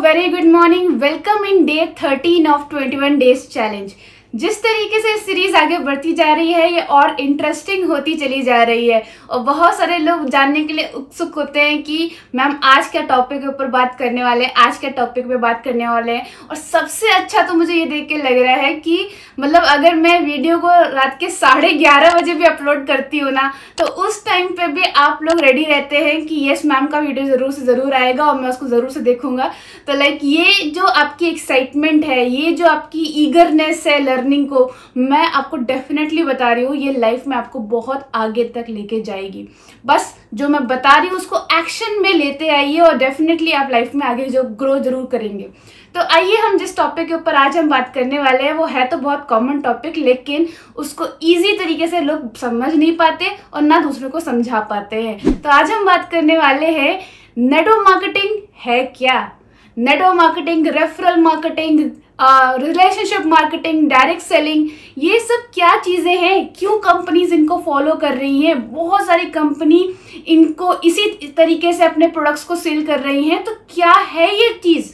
Very good morning. Welcome in day 13 of 21 days challenge. जिस तरीके से सीरीज आगे बढ़ती जा रही है ये और इंटरेस्टिंग होती चली जा रही है और बहुत सारे लोग जानने के लिए उत्सुक होते हैं कि मैम आज क्या टॉपिक के ऊपर बात करने वाले हैं, आज क्या टॉपिक पे बात करने वाले हैं। और सबसे अच्छा तो मुझे ये देख के लग रहा है कि मतलब अगर मैं वीडियो को रात के 11:30 बजे भी अपलोड करती हूँ ना, तो उस टाइम पे भी आप लोग रेडी रहते हैं कि यस मैम का वीडियो ज़रूर से ज़रूर आएगा और मैं उसको ज़रूर से देखूंगा। तो लाइक ये जो आपकी एक्साइटमेंट है, ये जो आपकी ईगरनेस है लर्निंग को, मैं आपको डेफिनेटली बता रही हूँ ये लाइफ में आपको बहुत आगे तक लेके जाएगी। बस जो मैं बता रही हूँ उसको एक्शन में लेते आइए और डेफिनेटली आप लाइफ में आगे जो ग्रो जरूर करेंगे। तो आइए हम जिस टॉपिक के ऊपर आज हम बात करने वाले हैं वो है तो बहुत कॉमन टॉपिक, लेकिन उसको इजी तरीके से लोग समझ नहीं पाते और ना दूसरों को समझा पाते हैं। तो आज हम बात करने वाले हैं नेटवर्क मार्केटिंग है क्या। Network marketing, referral marketing, relationship marketing, direct selling, ये सब क्या चीज़ें हैं, क्यों कंपनीज इनको फॉलो कर रही हैं। बहुत सारी कंपनी इनको इसी तरीके से अपने प्रोडक्ट्स को सेल कर रही हैं। तो क्या है ये चीज़,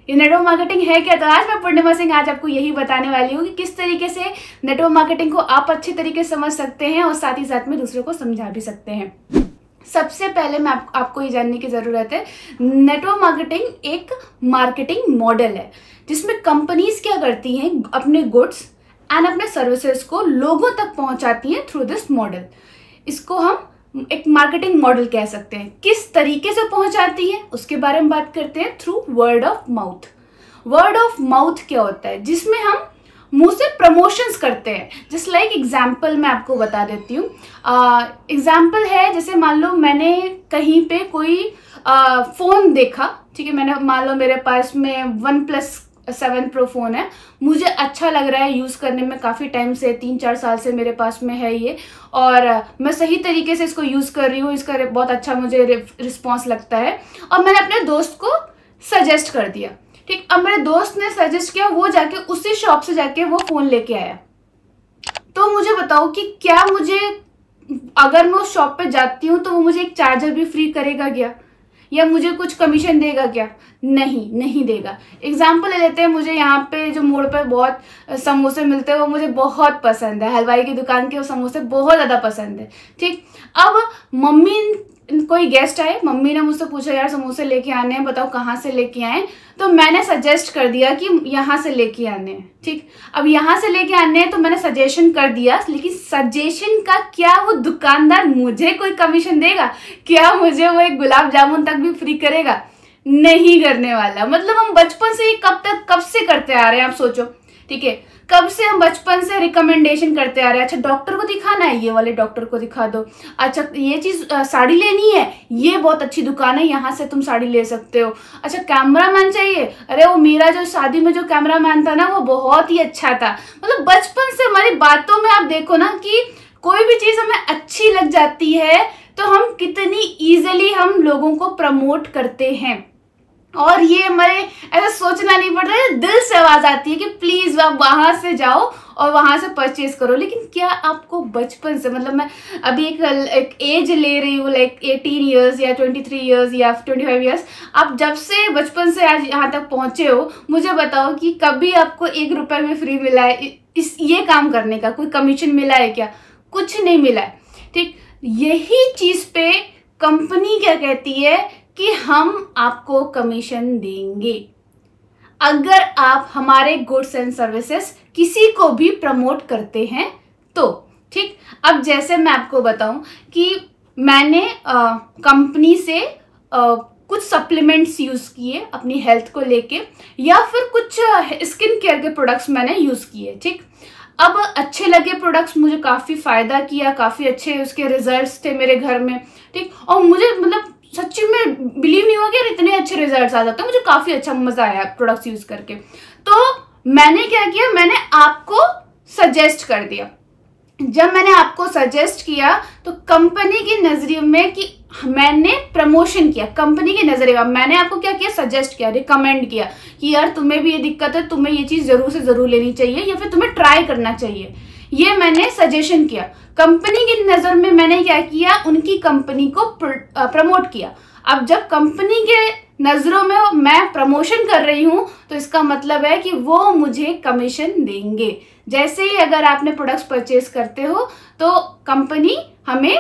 ये नेटवर्क मार्केटिंग है क्या। तो आज मैं पूर्णिमा सिंह आज आपको यही बताने वाली हूँ कि किस तरीके से नेटवर्क मार्केटिंग को आप अच्छे तरीके से समझ सकते हैं और साथ ही साथ में दूसरों को समझा भी सकते हैं। सबसे पहले मैं आपको ये जानने की ज़रूरत है, नेटवर्क मार्केटिंग एक मार्केटिंग मॉडल है जिसमें कंपनीज क्या करती हैं, अपने गुड्स एंड अपने सर्विसेज को लोगों तक पहुंचाती हैं थ्रू दिस मॉडल। इसको हम एक मार्केटिंग मॉडल कह सकते हैं। किस तरीके से पहुंचाती है उसके बारे में बात करते हैं, through word of mouth. Word of mouth क्या होता है, जिसमें हम मुंह से प्रमोशंस करते हैं। जस्ट लाइक एग्जाम्पल मैं आपको बता देती हूँ। एग्जाम्पल है, जैसे मान लो मैंने कहीं पे कोई फ़ोन देखा, ठीक है, मैंने मान लो मेरे पास में OnePlus 7 Pro फ़ोन है, मुझे अच्छा लग रहा है यूज़ करने में, काफ़ी टाइम से 3-4 साल से मेरे पास में है ये और मैं सही तरीके से इसको यूज़ कर रही हूँ, इसका बहुत अच्छा मुझे रिस्पॉन्स लगता है और मैंने अपने दोस्त को सजेस्ट कर दिया। ठीक, अब मेरे दोस्त ने सजेस्ट किया, वो जाके उसी शॉप से जाके वो फ़ोन लेके आया। तो मुझे बताओ कि क्या मुझे, अगर मैं उस शॉप पे जाती हूँ तो वो मुझे एक चार्जर भी फ्री करेगा क्या, या मुझे कुछ कमीशन देगा क्या? नहीं देगा। एग्जाम्पल ले लेते हैं, मुझे यहाँ पे जो मोड़ पे बहुत समोसे मिलते हैं वो मुझे बहुत पसंद है, हलवाई की दुकान के वो समोसे बहुत ज़्यादा पसंद है। ठीक, अब मम्मी, कोई गेस्ट आए, मम्मी ने मुझसे पूछा यार समोसे लेके आने हैं, बताओ कहाँ से लेके आए। तो मैंने सजेस्ट कर दिया कि यहाँ से लेके आने हैं। ठीक, अब यहाँ से लेके आने हैं तो मैंने सजेशन कर दिया, लेकिन सजेशन का क्या वो दुकानदार मुझे कोई कमीशन देगा? क्या मुझे वो एक गुलाब जामुन तक भी फ्री करेगा? नहीं करने वाला। मतलब हम बचपन से ही कब से करते आ रहे हैं, आप सोचो। ठीक है, कब से हम बचपन से रिकमेंडेशन करते आ रहे हैं। अच्छा डॉक्टर को दिखाना है, ये वाले डॉक्टर को दिखा दो। अच्छा ये चीज़ साड़ी लेनी है, ये बहुत अच्छी दुकान है, यहाँ से तुम साड़ी ले सकते हो। अच्छा कैमरामैन चाहिए, अरे वो मेरा जो शादी में जो कैमरामैन था ना वो बहुत ही अच्छा था। मतलब बचपन से हमारी बातों में आप देखो ना कि कोई भी चीज़ हमें अच्छी लग जाती है तो हम कितनी ईजिली हम लोगों को प्रमोट करते हैं। और ये हमारे ऐसा सोचना नहीं पड़ता है, दिल से आवाज़ आती है कि प्लीज़ आप वहाँ से जाओ और वहाँ से परचेज करो। लेकिन क्या आपको बचपन से, मतलब मैं अभी एक एज ले रही हूँ, लाइक 18 ईयर्स या 23 ईयर्स या 25 ईयर्स, आप जब से बचपन से आज यहाँ तक पहुँचे हो, मुझे बताओ कि कभी आपको 1 रुपये में फ्री मिला है ये काम करने का? कोई कमीशन मिला है क्या? कुछ नहीं मिला है। ठीक, यही चीज़ पे कंपनी क्या कहती है कि हम आपको कमीशन देंगे अगर आप हमारे गुड्स एंड सर्विसेज किसी को भी प्रमोट करते हैं तो। ठीक, अब जैसे मैं आपको बताऊं कि मैंने कंपनी से कुछ सप्लीमेंट्स यूज़ किए अपनी हेल्थ को लेके, या फिर कुछ स्किन केयर के प्रोडक्ट्स मैंने यूज़ किए। ठीक, अब अच्छे लगे प्रोडक्ट्स, मुझे काफ़ी फ़ायदा किया, काफ़ी अच्छे उसके रिजल्ट्स थे मेरे घर में। ठीक, और मुझे मतलब सच्ची में बिलीव नहीं हुआ कि यार इतने अच्छे रिजल्ट्स आ जाते हैं। मुझे काफ़ी अच्छा मज़ा आया प्रोडक्ट्स यूज़ करके। तो मैंने क्या किया, मैंने आपको सजेस्ट कर दिया। जब मैंने आपको सजेस्ट किया तो कंपनी की नज़रिए में कि मैंने प्रमोशन किया, कंपनी के नज़रिए में मैंने आपको क्या किया, सजेस्ट किया, रिकमेंड किया कि यार तुम्हें भी ये दिक्कत है, तुम्हें ये चीज़ ज़रूर से ज़रूर लेनी चाहिए या फिर तुम्हें ट्राई करना चाहिए। ये मैंने सजेशन किया। कंपनी की नज़र में मैंने क्या किया, उनकी कंपनी को प्रमोट किया। अब जब कंपनी के नज़रों में मैं प्रमोशन कर रही हूँ, तो इसका मतलब है कि वो मुझे कमीशन देंगे। जैसे ही अगर आपने प्रोडक्ट्स परचेज करते हो तो कंपनी हमें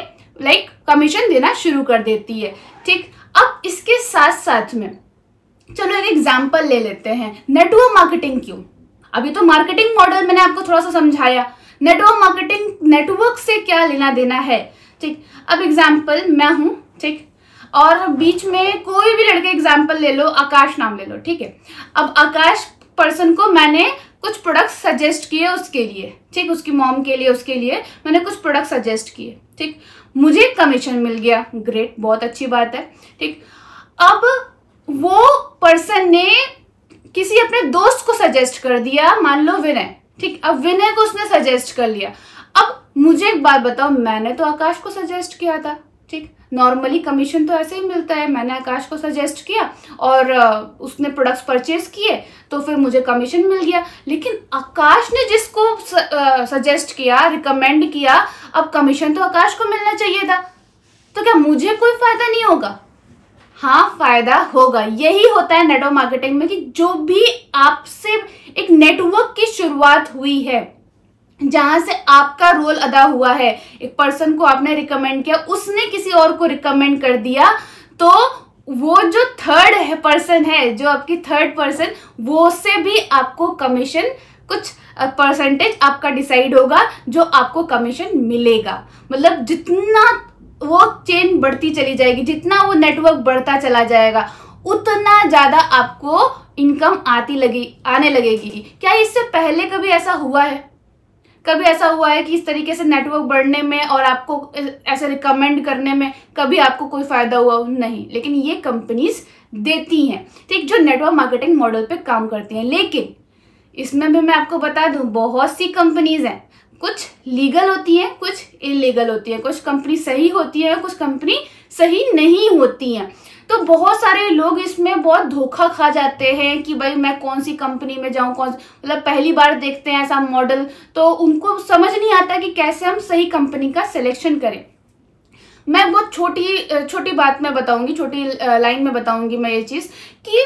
कमीशन देना शुरू कर देती है। ठीक, अब इसके साथ साथ में चलो एक एग्जांपल ले लेते हैं। नेटवर्क मार्केटिंग क्यों? अभी तो मार्केटिंग मॉडल मैंने आपको थोड़ा सा समझाया, नेटवर्क मार्केटिंग नेटवर्क से क्या लेना देना है। ठीक, अब एग्जांपल मैं हूँ, ठीक, और बीच में कोई भी लड़के एग्जांपल ले लो, आकाश नाम ले लो, ठीक है। अब आकाश पर्सन को मैंने कुछ प्रोडक्ट्स सजेस्ट किए उसके लिए, ठीक, उसकी मॉम के लिए, उसके लिए मैंने कुछ प्रोडक्ट सजेस्ट किए, ठीक, मुझे कमीशन मिल गया, ग्रेट, बहुत अच्छी बात है। ठीक, अब वो पर्सन ने किसी अपने दोस्त को सजेस्ट कर दिया, मान लो विनय, ठीक, अब विनय को उसने सजेस्ट कर लिया। अब मुझे एक बात बताओ, मैंने तो आकाश को सजेस्ट किया था, ठीक, नॉर्मली कमीशन तो ऐसे ही मिलता है, मैंने आकाश को सजेस्ट किया और उसने प्रोडक्ट्स परचेज किए तो फिर मुझे कमीशन मिल गया। लेकिन आकाश ने जिसको सजेस्ट किया, रिकमेंड किया, अब कमीशन तो आकाश को मिलना चाहिए था, तो क्या मुझे कोई फायदा नहीं होगा? हाँ, फायदा होगा। यही होता है नेटवर्क मार्केटिंग में कि जो भी आपसे एक नेटवर्क की शुरुआत हुई है, जहां से आपका रोल अदा हुआ है, एक पर्सन को आपने रिकमेंड किया, उसने किसी और को रिकमेंड कर दिया, तो वो जो थर्ड पर्सन है, जो आपकी थर्ड पर्सन, वो से भी आपको कमीशन कुछ परसेंटेज आपका डिसाइड होगा जो आपको कमीशन मिलेगा। मतलब जितना वो चेन बढ़ती चली जाएगी, जितना वो नेटवर्क बढ़ता चला जाएगा, उतना ज्यादा आपको इनकम आने लगेगी। क्या इससे पहले कभी ऐसा हुआ है? कभी ऐसा हुआ है कि इस तरीके से नेटवर्क बढ़ने में और आपको ऐसे रिकमेंड करने में कभी आपको कोई फायदा हुआ? नहीं। लेकिन ये कंपनीज देती हैं, ठीक, जो नेटवर्क मार्केटिंग मॉडल पे काम करती हैं। लेकिन इसमें भी मैं आपको बता दूं, बहुत सी कंपनीज हैं, कुछ लीगल होती हैं, कुछ इलीगल होती हैं, कुछ कंपनी सही होती है, कुछ कंपनी सही नहीं होती हैं। तो बहुत सारे लोग इसमें बहुत धोखा खा जाते हैं कि भाई मैं कौन सी कंपनी में जाऊं, मतलब पहली बार देखते हैं ऐसा मॉडल, तो उनको समझ नहीं आता कि कैसे हम सही कंपनी का सिलेक्शन करें। मैं बहुत छोटी बात में बताऊंगी, छोटी लाइन में बताऊंगी मैं ये चीज कि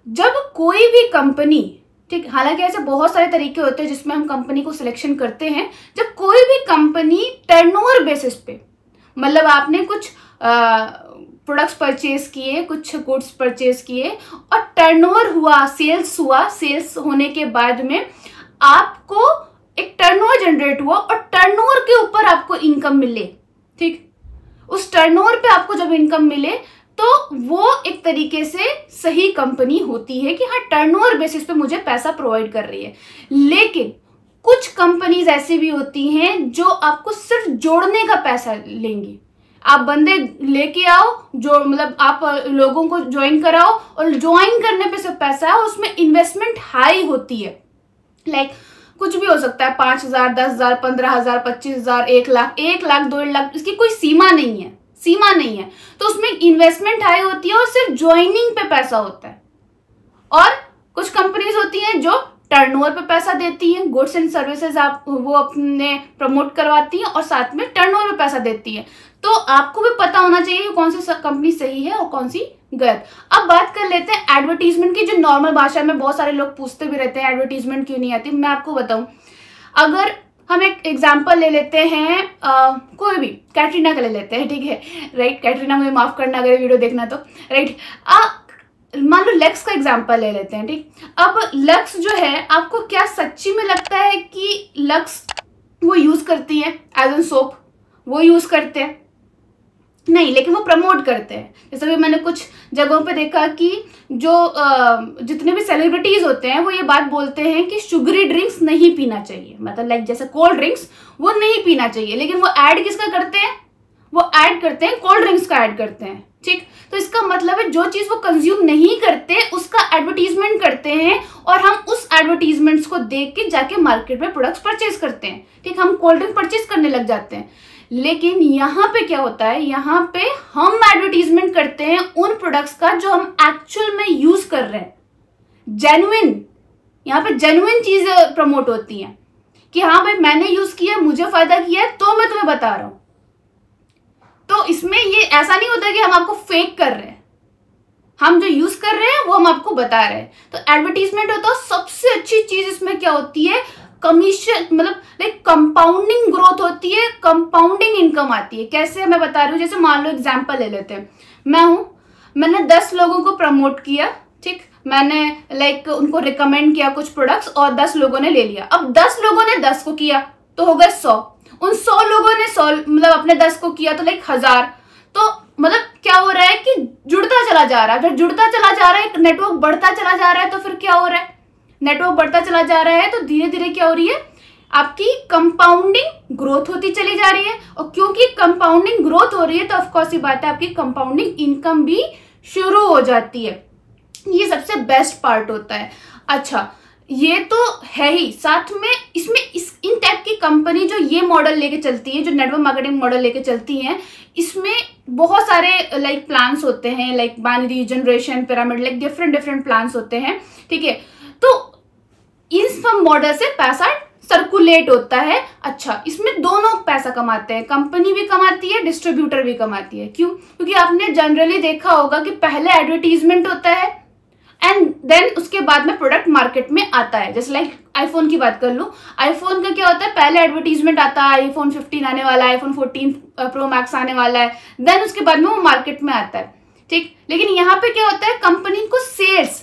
जब कोई भी कंपनी, ठीक, हालांकि ऐसे बहुत सारे तरीके होते हैं जिसमें हम कंपनी को सिलेक्शन करते हैं। जब कोई भी कंपनी टर्नओवर बेसिस पे, मतलब आपने कुछ प्रोडक्ट्स परचेज किए, कुछ गुड्स परचेज किए और टर्नओवर हुआ, सेल्स होने के बाद में आपको एक टर्नओवर जनरेट हुआ और टर्नओवर के ऊपर आपको इनकम मिले, ठीक, उस टर्नओवर पे आपको जब इनकम मिले तो वो एक तरीके से सही कंपनी होती है कि हाँ, टर्नओवर बेसिस पे मुझे पैसा प्रोवाइड कर रही है। लेकिन कुछ कंपनीज ऐसी भी होती हैं जो आपको सिर्फ जोड़ने का पैसा लेंगी। आप बंदे लेके आओ, जो मतलब आप लोगों को ज्वाइन कराओ और ज्वाइन करने पे सिर्फ पैसा है, उसमें इन्वेस्टमेंट हाई होती है। लाइक कुछ भी हो सकता है, 5,000, 10,000, 15,000, 25,000, 1,00,000, 1,00,000, 2,00,000, इसकी कोई सीमा नहीं है। तो उसमें इन्वेस्टमेंट हाई होती है और सिर्फ ज्वाइनिंग पे पैसा होता है। और कुछ कंपनीज होती हैं जो टर्नओवर पे पैसा देती हैं, गुड्स एंड सर्विसेज वो अपने प्रमोट करवाती हैं और साथ में टर्नओवर पे पैसा देती हैं। तो आपको भी पता होना चाहिए कि कौन सी कंपनी सही है और कौन सी गलत। अब बात कर लेते हैं एडवर्टीजमेंट की, जो नॉर्मल भाषा में बहुत सारे लोग पूछते भी रहते हैं एडवर्टीजमेंट क्यों नहीं आती। मैं आपको बताऊं, अगर हम एक एग्जाम्पल ले लेते हैं, कोई भी कैटरीना का ले लेते हैं, ठीक है, राइट, कैटरीना मुझे माफ करना अगर वीडियो देखना तो, राइट। मान लो लक्स का एग्जाम्पल ले लेते हैं, ठीक। अब लक्स जो है, आपको क्या सच्ची में लगता है कि लक्स वो यूज करती है एज एन सोप? वो यूज करते हैं? नहीं, लेकिन वो प्रमोट करते हैं। जैसे भी मैंने कुछ जगहों पे देखा कि जो जितने भी सेलिब्रिटीज होते हैं वो ये बात बोलते हैं कि शुगरी ड्रिंक्स नहीं पीना चाहिए, मतलब लाइक जैसे कोल्ड ड्रिंक्स वो नहीं पीना चाहिए। लेकिन वो ऐड किसका करते हैं? वो ऐड करते हैं कोल्ड ड्रिंक्स का ऐड करते हैं, ठीक। तो इसका मतलब है जो चीज वो कंज्यूम नहीं करते उसका एडवर्टीजमेंट करते हैं और हम उस एडवर्टीजमेंट्स को देख के जाके मार्केट में प्रोडक्ट्स परचेज करते हैं, ठीक। हम कोल्ड ड्रिंक परचेज करने लग जाते हैं। लेकिन यहाँ पे क्या होता है, यहाँ पे हम एडवर्टीजमेंट करते हैं उन प्रोडक्ट्स का जो हम एक्चुअल में यूज कर रहे हैं, जेन्युइन। यहाँ पे जेन्युइन चीजें प्रमोट होती हैं कि हाँ भाई मैंने यूज किया, मुझे फायदा किया है, तो मैं तुम्हें बता रहा हूं। तो इसमें ये ऐसा नहीं होता कि हम आपको फेक कर रहे हैं, हम जो यूज कर रहे हैं वो हम आपको बता रहे हैं। तो एडवर्टीजमेंट होता है, सबसे अच्छी चीज इसमें क्या होती है, कमीशन, मतलब लाइक कंपाउंडिंग ग्रोथ होती है, कंपाउंडिंग इनकम आती है। कैसे मैं बता रही हूँ, जैसे मान लो एग्जांपल ले लेते हैं, मैंने 10 लोगों को प्रमोट किया, ठीक, मैंने लाइक उनको रिकमेंड किया कुछ प्रोडक्ट्स और 10 लोगों ने ले लिया। अब 10 लोगों ने 10 को किया तो हो गए 100, उन 100 लोगों ने 100 मतलब अपने 10 को किया तो लाइक 1000। तो मतलब क्या हो रहा है कि जुड़ता चला जा रहा है, फिर जुड़ता चला जा रहा है, नेटवर्क बढ़ता चला जा रहा है। तो फिर क्या हो रहा है, नेटवर्क बढ़ता चला जा रहा है तो धीरे धीरे क्या हो रही है, आपकी कंपाउंडिंग ग्रोथ होती चली जा रही है। और क्योंकि कंपाउंडिंग ग्रोथ हो रही है तो ऑफकोर्स ये बात है, आपकी कंपाउंडिंग इनकम भी शुरू हो जाती है। ये सबसे बेस्ट पार्ट होता है। अच्छा, ये तो है ही, साथ में इसमें इन टाइप की कंपनी जो ये मॉडल लेके चलती है, जो नेटवर्क मार्केटिंग मॉडल लेके चलती हैं, इसमें बहुत सारे लाइक प्लान्स होते हैं, like binary, generation, pyramid, like different plans होते हैं, ठीक है। तो इन सब मॉडल से पैसा सर्कुलेट होता है। अच्छा, इसमें दोनों पैसा कमाते हैं, कंपनी भी कमाती है, डिस्ट्रीब्यूटर भी कमाती है। क्यों? क्योंकि आपने जनरली देखा होगा कि पहले एडवर्टीजमेंट होता है एंड देन उसके बाद में प्रोडक्ट मार्केट में आता है। जैसे लाइक आईफोन की बात कर लूं, आईफोन का क्या होता है, पहले एडवर्टीजमेंट आता है, आईफोन 15 आने वाला है, आईफोन 14 प्रो मैक्स आने वाला है, देन उसके बाद में वो मार्केट में आता है, ठीक। लेकिन यहाँ पे क्या होता है, कंपनी को सेल्स,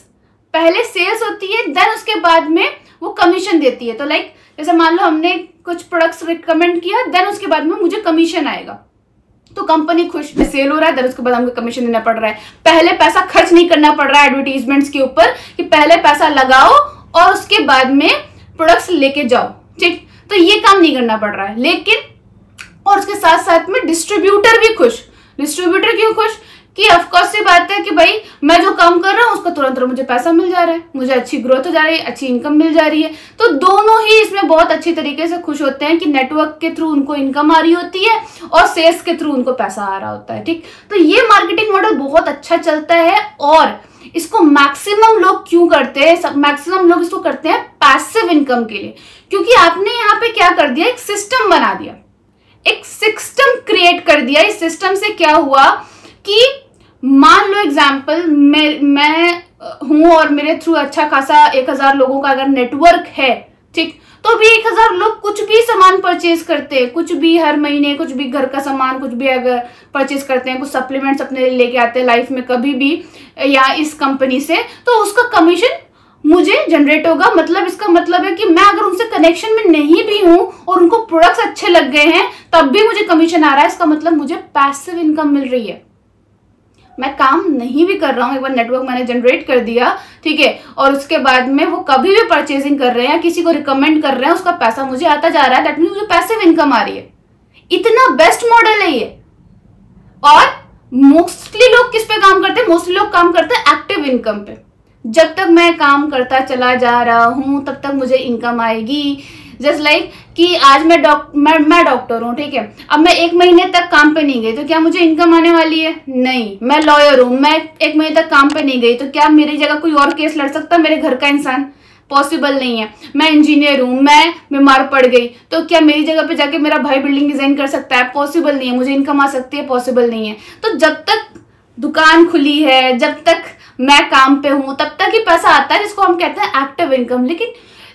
पहले सेल्स होती है, देन उसके बाद में वो कमीशन देती है। तो लाइक जैसे मान लो हमने कुछ प्रोडक्ट्स रिकमेंड किया, देन उसके बाद में मुझे कमीशन आएगा, तो कंपनी खुश, सेल हो रहा है, देन उसके बाद हमको कमीशन देना पड़ रहा है। पहले पैसा खर्च नहीं करना पड़ रहा है एडवर्टीजमेंट्स के ऊपर, कि पहले पैसा लगाओ और उसके बाद में प्रोडक्ट्स लेके जाओ, ठीक। तो ये काम नहीं करना पड़ रहा है। लेकिन और उसके साथ साथ में डिस्ट्रीब्यूटर भी खुश। डिस्ट्रीब्यूटर क्यों खुश? कि ऑफकोर्स ये बात है कि भाई मैं जो काम कर रहा हूँ उसका तुरंत मुझे पैसा मिल जा रहा है, मुझे अच्छी ग्रोथ हो जा रही है, अच्छी इनकम मिल जा रही है। तो दोनों ही इसमें बहुत अच्छी तरीके से खुश होते हैं कि नेटवर्क के थ्रू उनको इनकम आ रही होती है और सेल्स के थ्रू उनको पैसा आ रहा होता है, ठीक। तो ये मार्केटिंग मॉडल बहुत अच्छा चलता है और इसको मैक्सिमम लोग क्यों करते हैं, मैक्सिमम लोग इसको करते हैं पैसिव इनकम के लिए। क्योंकि आपने यहाँ पे क्या कर दिया, एक सिस्टम बना दिया, एक सिस्टम क्रिएट कर दिया। इस सिस्टम से क्या हुआ कि मान लो एग्जाम्पल मैं हूं और मेरे थ्रू अच्छा खासा 1000 लोगों का अगर नेटवर्क है, ठीक, तो भी 1000 लोग कुछ भी सामान परचेज करते हैं, कुछ भी हर महीने, कुछ भी घर का सामान, कुछ भी अगर परचेज करते हैं, कुछ सप्लीमेंट्स अपने लेके आते हैं लाइफ में कभी भी या इस कंपनी से, तो उसका कमीशन मुझे जनरेट होगा। मतलब इसका मतलब है कि मैं अगर उनसे कनेक्शन में नहीं भी हूं और उनको प्रोडक्ट्स अच्छे लग गए हैं तब भी मुझे कमीशन आ रहा है, इसका मतलब मुझे पैसिव इनकम मिल रही है। मैं काम नहीं भी कर रहा हूँ, एक बार नेटवर्क मैंने जनरेट कर दिया, ठीक है, और उसके बाद में वो कभी भी परचेजिंग कर रहे हैं, किसी को रिकमेंड कर रहे हैं, उसका पैसा मुझे आता जा रहा है, दैट मींस मुझे पैसिव इनकम आ रही है। इतना बेस्ट मॉडल है ये। और मोस्टली लोग किस पे काम करते हैं, मोस्टली लोग काम करते हैं एक्टिव इनकम पे। जब तक मैं काम करता चला जा रहा हूं तब तक मुझे इनकम आएगी। जस्ट लाइक कि आज मैं डॉक्टर हूँ, ठीक है, अब मैं 1 महीने तक काम पे नहीं गई तो क्या मुझे इनकम आने वाली है? नहीं। मैं लॉयर हूँ, मैं 1 महीने तक काम पे नहीं गई तो क्या मेरी जगह कोई और केस लड़ सकता है, मेरे घर का इंसान? पॉसिबल नहीं है। मैं इंजीनियर हूँ, मैं बीमार पड़ गई तो क्या मेरी जगह पे जाके मेरा भाई बिल्डिंग डिजाइन कर सकता है? पॉसिबल नहीं है। मुझे इनकम आ सकती है? पॉसिबल नहीं है। तो जब तक दुकान खुली है, जब तक मैं काम पे हूं, तब तक ही पैसा आता है, जिसको हम कहते हैं एक्टिव इनकम। लेकिन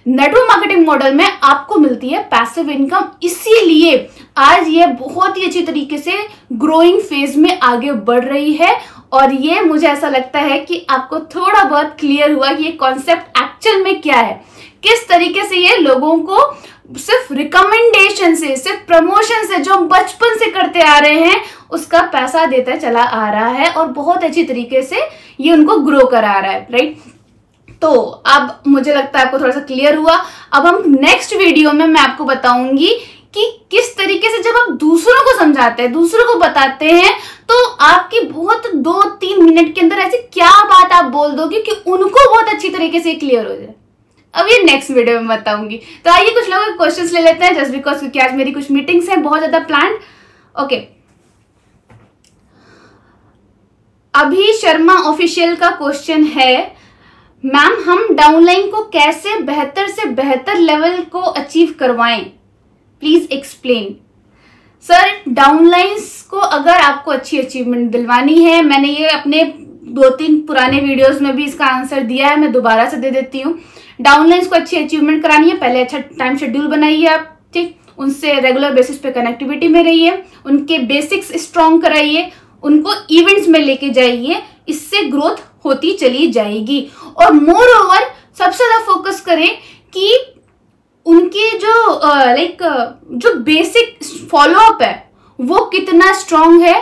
नेटवर्क मार्केटिंग मॉडल में आपको मिलती है पैसिव इनकम, इसीलिए आज ये बहुत ही अच्छी तरीके से ग्रोइंग फेज में आगे बढ़ रही है। और ये मुझे ऐसा लगता है कि आपको थोड़ा बहुत क्लियर हुआ कि ये कॉन्सेप्ट एक्चुअल में क्या है, किस तरीके से ये लोगों को सिर्फ रिकमेंडेशन से, सिर्फ प्रमोशन से, जो बचपन से करते आ रहे हैं, उसका पैसा देता चला आ रहा है और बहुत अच्छी तरीके से ये उनको ग्रो करा रहा है, राइट। तो अब मुझे लगता है आपको थोड़ा सा क्लियर हुआ। अब हम नेक्स्ट वीडियो में मैं आपको बताऊंगी कि किस तरीके से जब आप दूसरों को समझाते हैं, दूसरों को बताते हैं, तो आपकी बहुत 2-3 मिनट के अंदर ऐसी क्या बात आप बोल दोगे कि उनको बहुत अच्छी तरीके से क्लियर हो जाए। अब ये नेक्स्ट वीडियो में बताऊंगी। तो आइए कुछ लोगों के क्वेश्चंस ले लेते हैं, जस्ट बिकॉज, क्योंकि आज मेरी कुछ मीटिंग्स हैं बहुत ज्यादा प्लान्ड। ओके, अभी शर्मा ऑफिशियल का क्वेश्चन है, मैम हम डाउनलाइन को कैसे बेहतर से बेहतर लेवल को अचीव करवाएं, प्लीज एक्सप्लेन। सर, डाउनलाइंस को अगर आपको अच्छी अचीवमेंट दिलवानी है, मैंने ये अपने 2-3 पुराने वीडियोस में भी इसका आंसर दिया है, मैं दोबारा से दे देती हूँ। डाउनलाइंस को अच्छी अचीवमेंट करानी है, पहले अच्छा टाइम शेड्यूल बनाइए आप, ठीक, उनसे रेगुलर बेसिस पे कनेक्टिविटी में रहिए, उनके बेसिक्स स्ट्रॉन्ग कराइए, उनको इवेंट्स में लेके जाइए, इससे ग्रोथ होती चली जाएगी। और मोर ओवर सबसे ज्यादा फोकस करें कि उनके जो बेसिक फॉलोअप है वो कितना स्ट्रॉन्ग है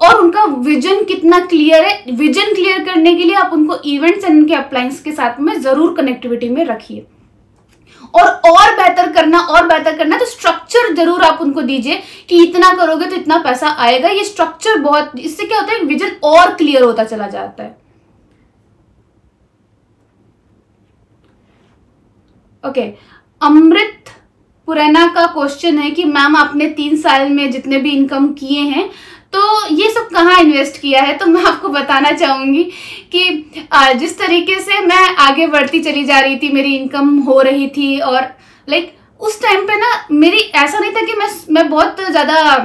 और उनका विजन कितना क्लियर है। विजन क्लियर करने के लिए आप उनको इवेंट्स एंड उनके अपलायंस के साथ में जरूर कनेक्टिविटी में रखिए। और बेहतर करना तो स्ट्रक्चर जरूर आप उनको दीजिए कि इतना करोगे तो इतना पैसा आएगा। ये स्ट्रक्चर बहुत, इससे क्या होता है, विजन और क्लियर होता चला जाता है। ओके, अमृत पुराना का क्वेश्चन है कि मैम आपने 3 साल में जितने भी इनकम किए हैं तो ये सब कहाँ इन्वेस्ट किया है। तो मैं आपको बताना चाहूंगी कि जिस तरीके से मैं आगे बढ़ती चली जा रही थी, मेरी इनकम हो रही थी, और उस टाइम पे ना मेरी ऐसा नहीं था कि मैं बहुत ज़्यादा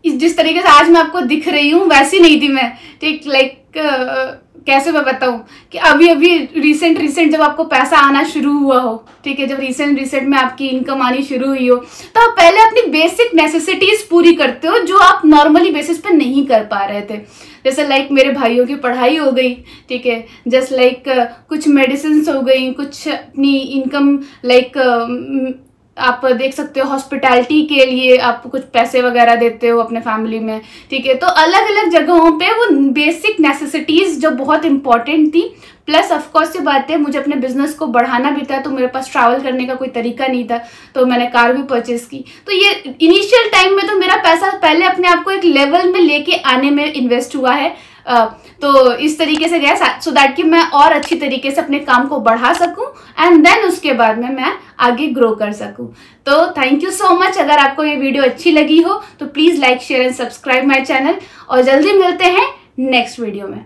जिस तरीके से आज मैं आपको दिख रही हूँ वैसी नहीं थी मैं, ठीक। कैसे मैं बताऊं कि अभी रिसेंट जब आपको पैसा आना शुरू हुआ हो, ठीक है, जब रिसेंट में आपकी इनकम आनी शुरू हुई हो, तो आप पहले अपनी बेसिक नेसेसिटीज पूरी करते हो जो आप नॉर्मली बेसिस पे नहीं कर पा रहे थे। जैसे मेरे भाइयों की पढ़ाई हो गई, ठीक है, जस्ट कुछ मेडिसिन हो गई, कुछ अपनी इनकम आप देख सकते हो हॉस्पिटैलिटी के लिए आप कुछ पैसे वगैरह देते हो अपने फैमिली में, ठीक है। तो अलग अलग जगहों पे वो बेसिक नेसेसिटीज जो बहुत इंपॉर्टेंट थी, प्लस ऑफकोर्स ये बात है मुझे अपने बिजनेस को बढ़ाना भी था, तो मेरे पास ट्रैवल करने का कोई तरीका नहीं था, तो मैंने कार भी परचेज की। तो ये इनिशियल टाइम में तो मेरा पैसा पहले अपने आप को एक लेवल में लेके आने में इन्वेस्ट हुआ है, तो इस तरीके से गया सो दैट कि मैं और अच्छी तरीके से अपने काम को बढ़ा सकूं एंड देन उसके बाद में मैं आगे ग्रो कर सकूं। तो थैंक यू सो मच। अगर आपको ये वीडियो अच्छी लगी हो तो please like, share and subscribe my channel, और जल्दी मिलते हैं नेक्स्ट वीडियो में।